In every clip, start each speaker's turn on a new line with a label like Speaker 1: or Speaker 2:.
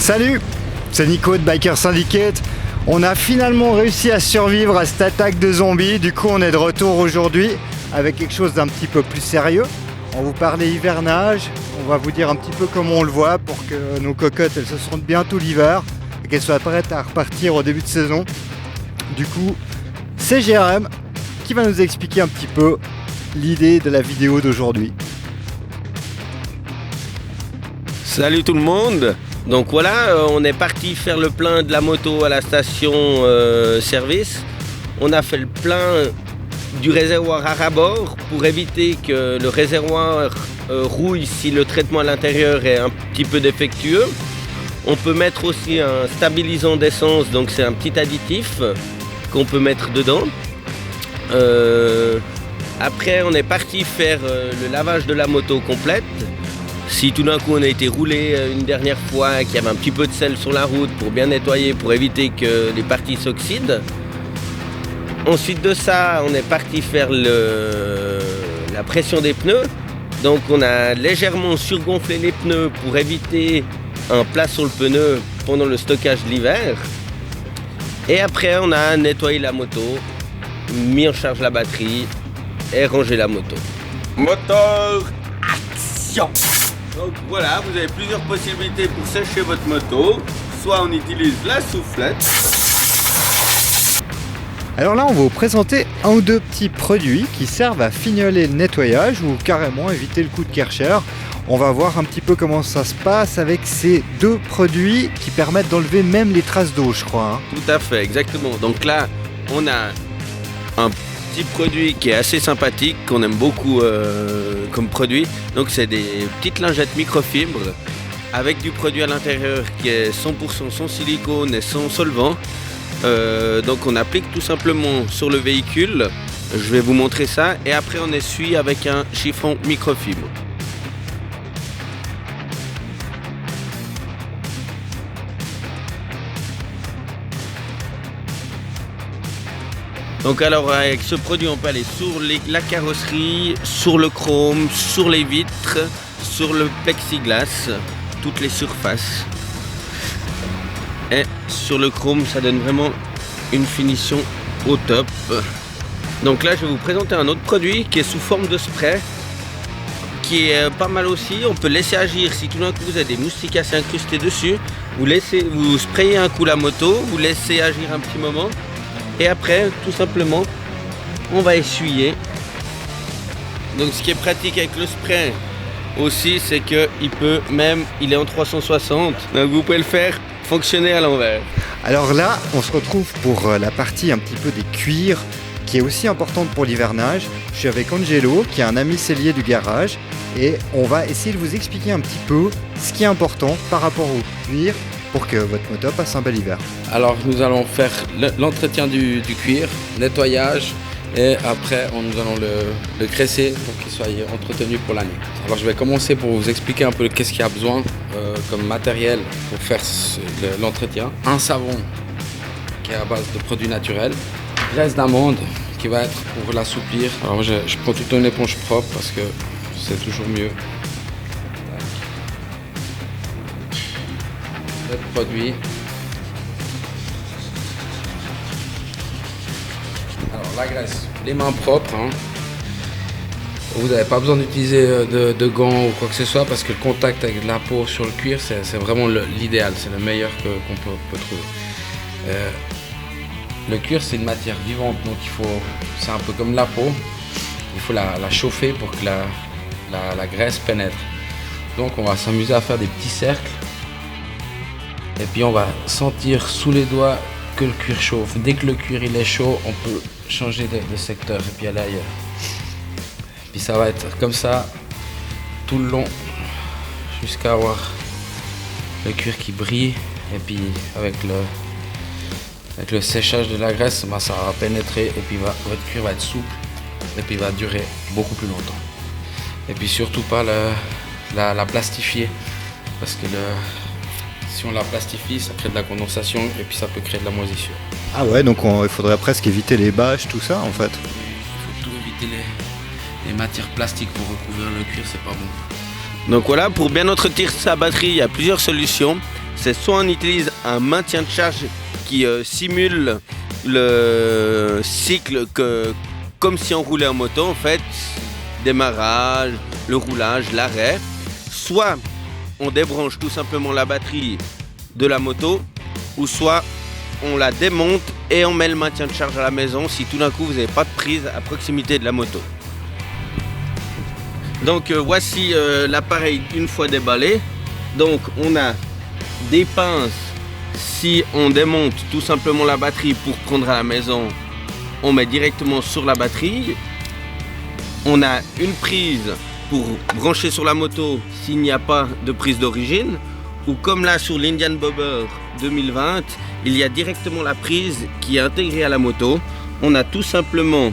Speaker 1: Salut, c'est Nico de Biker Syndicate. On a finalement réussi à survivre à cette attaque de zombies. Du coup, on est de retour aujourd'hui avec quelque chose d'un petit peu plus sérieux. On va vous parler hivernage. On va vous dire un petit peu comment on le voit pour que nos cocottes elles se sentent bien tout l'hiver et qu'elles soient prêtes à repartir au début de saison. Du coup, c'est Jérém qui va nous expliquer un petit peu l'idée de la vidéo d'aujourd'hui.
Speaker 2: Salut tout le monde. Donc voilà, on est parti faire le plein de la moto à la station service. On a fait le plein du réservoir à rabord pour éviter que le réservoir rouille si le traitement à l'intérieur est un petit peu défectueux. On peut mettre aussi un stabilisant d'essence, donc c'est un petit additif qu'on peut mettre dedans. Après on est parti faire le lavage de la moto complète. Si tout d'un coup on a été roulé une dernière fois, qu'il y avait un petit peu de sel sur la route pour bien nettoyer, pour éviter que les parties s'oxydent. Ensuite de ça, on est parti faire la pression des pneus. Donc on a légèrement surgonflé les pneus pour éviter un plat sur le pneu pendant le stockage de l'hiver. Et après on a nettoyé la moto, mis en charge la batterie et rangé la moto. Moteur, action! Donc voilà, vous avez plusieurs possibilités pour sécher votre moto. Soit on utilise la soufflette.
Speaker 1: Alors là, on va vous présenter un ou deux petits produits qui servent à fignoler le nettoyage ou carrément éviter le coup de Kärcher. On va voir un petit peu comment ça se passe avec ces deux produits qui permettent d'enlever même les traces d'eau, je crois.
Speaker 2: Tout à fait, exactement. Donc là, on a un petit produit qui est assez sympathique, qu'on aime beaucoup comme produit. Donc c'est des petites lingettes microfibres avec du produit à l'intérieur qui est 100% sans silicone et sans solvant. Donc on applique tout simplement sur le véhicule. Je vais vous montrer ça et après on essuie avec un chiffon microfibre. Donc alors avec ce produit on peut aller sur la carrosserie, sur le chrome, sur les vitres, sur le plexiglas, toutes les surfaces. Et sur le chrome ça donne vraiment une finition au top. Donc là je vais vous présenter un autre produit qui est sous forme de spray, qui est pas mal aussi. On peut laisser agir si tout d'un coup vous avez des moustiques assez incrustés dessus. Vous sprayez un coup la moto, vous laissez agir un petit moment. Et après, tout simplement, on va essuyer. Donc ce qui est pratique avec le spray aussi, c'est qu'il est en 360. Donc vous pouvez le faire fonctionner à l'envers.
Speaker 1: Alors là, on se retrouve pour la partie un petit peu des cuirs, qui est aussi importante pour l'hivernage. Je suis avec Angelo, qui est un ami sellier du garage. Et on va essayer de vous expliquer un petit peu ce qui est important par rapport au cuir, pour que votre moto passe un bel hiver.
Speaker 3: Alors nous allons faire l'entretien du cuir, nettoyage et après nous allons le graisser pour qu'il soit entretenu pour l'année. Alors je vais commencer pour vous expliquer un peu qu'est-ce qu'il y a besoin comme matériel pour faire l'entretien. Un savon qui est à base de produits naturels, graisse d'amande qui va être pour l'assouplir. Alors je prends toute une éponge propre parce que c'est toujours mieux. Le produit. Alors la graisse, les mains propres. Vous n'avez pas besoin d'utiliser de gants ou quoi que ce soit parce que le contact avec de la peau sur le cuir, c'est vraiment l'idéal, c'est le meilleur qu'on peut trouver. Le cuir, c'est une matière vivante, donc c'est un peu comme la peau. Il faut la chauffer pour que la graisse pénètre. Donc on va s'amuser à faire des petits cercles. Et puis on va sentir sous les doigts que le cuir chauffe. Dès que le cuir il est chaud, on peut changer de secteur et puis aller ailleurs. Puis ça va être comme ça tout le long jusqu'à avoir le cuir qui brille. Et puis avec le séchage de la graisse, ça va pénétrer et puis votre cuir va être souple et puis va durer beaucoup plus longtemps. Et puis surtout pas la plastifier parce que si on la plastifie, ça crée de la condensation et puis ça peut créer de la moisissure.
Speaker 1: Ah ouais, donc il faudrait presque éviter les bâches, tout ça en fait.
Speaker 3: Il faut tout éviter les matières plastiques pour recouvrir le cuir, c'est pas bon.
Speaker 2: Donc voilà, pour bien entretenir sa batterie, il y a plusieurs solutions. c'est soit on utilise un maintien de charge qui simule le cycle comme si on roulait en moto en fait, démarrage, le roulage, l'arrêt, soit on débranche tout simplement la batterie de la moto, ou soit on la démonte et on met le maintien de charge à la maison si tout d'un coup vous n'avez pas de prise à proximité de la moto. Donc voici l'appareil une fois déballé. Donc on a des pinces si on démonte tout simplement la batterie pour prendre à la maison, on met directement sur la batterie. On a une prise pour brancher sur la moto s'il n'y a pas de prise d'origine, ou comme là sur l'Indian Bobber 2020, il y a directement la prise qui est intégrée à la moto. On a tout simplement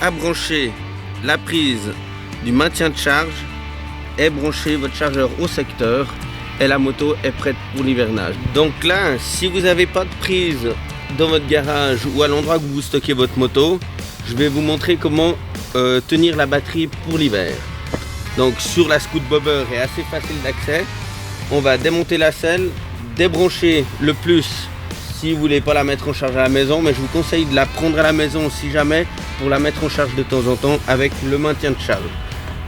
Speaker 2: à brancher la prise du maintien de charge et brancher votre chargeur au secteur et la moto est prête pour l'hivernage. Donc là, si vous n'avez pas de prise dans votre garage ou à l'endroit où vous stockez votre moto, je vais vous montrer comment tenir la batterie pour l'hiver. Donc sur la Scoot Bobber est assez facile d'accès. On va démonter la selle, débrancher le plus si vous voulez pas la mettre en charge à la maison, mais je vous conseille de la prendre à la maison si jamais pour la mettre en charge de temps en temps avec le maintien de charge.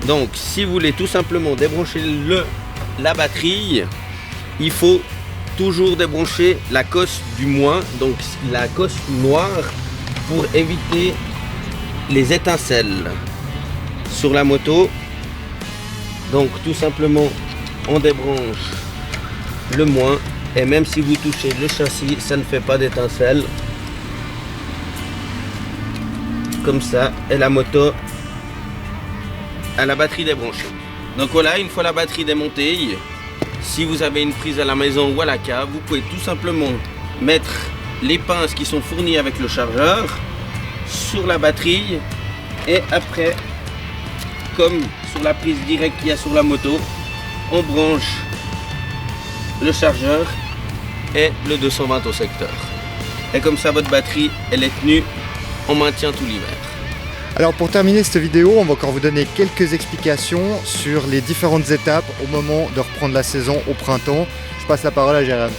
Speaker 2: Donc si vous voulez tout simplement débrancher la batterie, il faut toujours débrancher la cosse du moins, donc la cosse noire, pour éviter les étincelles sur la moto. Donc tout simplement on débranche le moins et même si vous touchez le châssis, ça ne fait pas d'étincelles. Comme ça, et la moto a la batterie débranchée. Donc voilà, une fois la batterie démontée, si vous avez une prise à la maison ou à la cave, vous pouvez tout simplement mettre les pinces qui sont fournies avec le chargeur sur la batterie et après, comme sur la prise directe qu'il y a sur la moto, on branche le chargeur et le 220 au secteur. Et comme ça, votre batterie, elle est tenue en maintien tout l'hiver.
Speaker 1: Alors pour terminer cette vidéo, on va encore vous donner quelques explications sur les différentes étapes au moment de reprendre la saison au printemps. Je passe la parole à Jérém.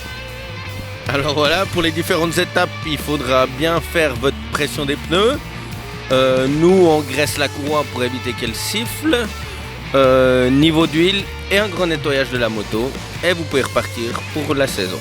Speaker 2: Alors voilà, pour les différentes étapes, il faudra bien faire votre pression des pneus. Nous, on graisse la courroie pour éviter qu'elle siffle. Niveau d'huile et un grand nettoyage de la moto. Et vous pouvez repartir pour la saison.